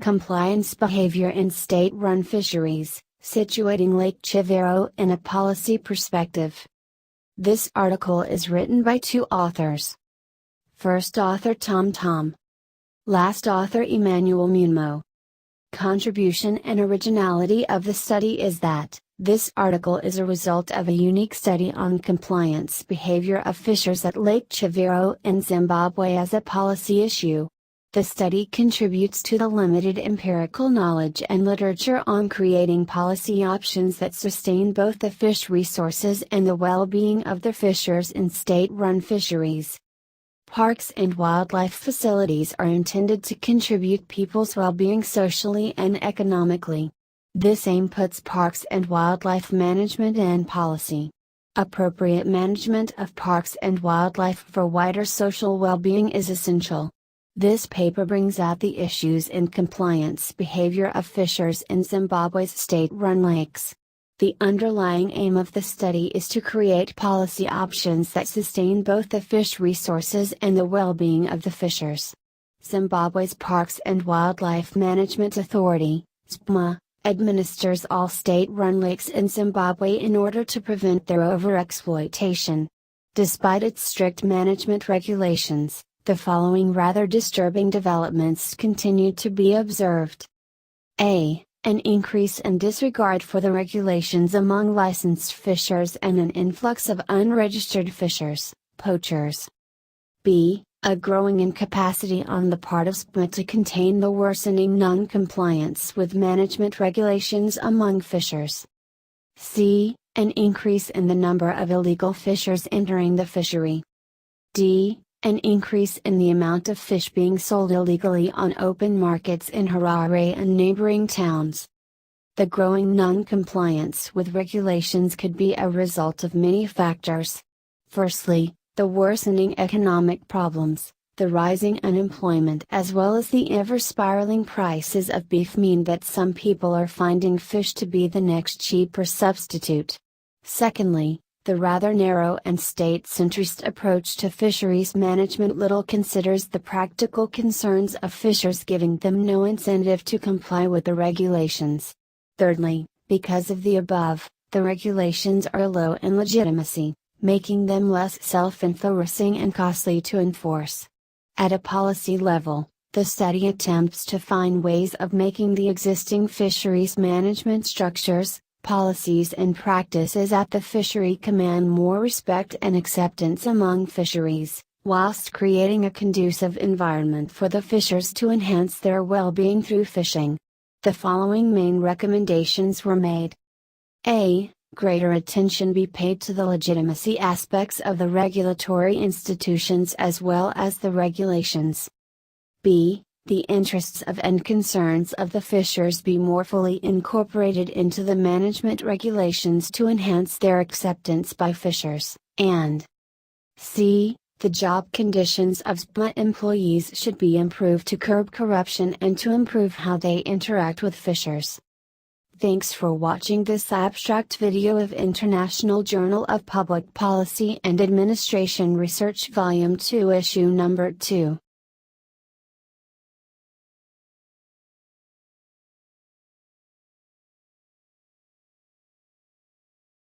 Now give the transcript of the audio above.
Compliance Behavior in State-Run Fisheries, Situating Lake Chivero in a Policy Perspective. This article is written by two authors. First author Tom. Last author Emmanuel Munmo. Contribution and originality of the study is that, this article is a result of a unique study on compliance behavior of fishers at Lake Chivero in Zimbabwe as a policy issue. The study contributes to the limited empirical knowledge and literature on creating policy options that sustain both the fish resources and the well-being of the fishers in state-run fisheries. Parks and wildlife facilities are intended to contribute people's well-being socially and economically. This aim puts parks and wildlife management and policy. Appropriate management of parks and wildlife for wider social well-being is essential. This paper brings out the issues in compliance behavior of fishers in Zimbabwe's state-run lakes. The underlying aim of the study is to create policy options that sustain both the fish resources and the well-being of the fishers. Zimbabwe's Parks and Wildlife Management Authority, IJPPAR, administers all state-run lakes in Zimbabwe in order to prevent their overexploitation. Despite its strict management regulations, the following rather disturbing developments continue to be observed. A. An increase in disregard for the regulations among licensed fishers and an influx of unregistered fishers, poachers. B. A growing incapacity on the part of IJPPAR to contain the worsening non-compliance with management regulations among fishers. C. An increase in the number of illegal fishers entering the fishery. D. An increase in the amount of fish being sold illegally on open markets in Harare and neighboring towns. The growing non-compliance with regulations could be a result of many factors. Firstly, the worsening economic problems, the rising unemployment as well as the ever-spiraling prices of beef mean that some people are finding fish to be the next cheaper substitute. Secondly, the rather narrow and state-centrist approach to fisheries management little considers the practical concerns of fishers, giving them no incentive to comply with the regulations. Thirdly, because of the above, the regulations are low in legitimacy, making them less self-enforcing and costly to enforce. At a policy level, the study attempts to find ways of making the existing fisheries management structures, policies and practices at the fishery command more respect and acceptance among fisheries, whilst creating a conducive environment for the fishers to enhance their well-being through fishing. The following main recommendations were made. A. Greater attention be paid to the legitimacy aspects of the regulatory institutions as well as the regulations. B. The interests of and concerns of the fishers be more fully incorporated into the management regulations to enhance their acceptance by fishers, and C. The job conditions of IJPPAR employees should be improved to curb corruption and to improve how they interact with fishers. Thanks for watching this abstract video of International Journal of Public Policy and Administration Research Volume 2 Issue Number 2.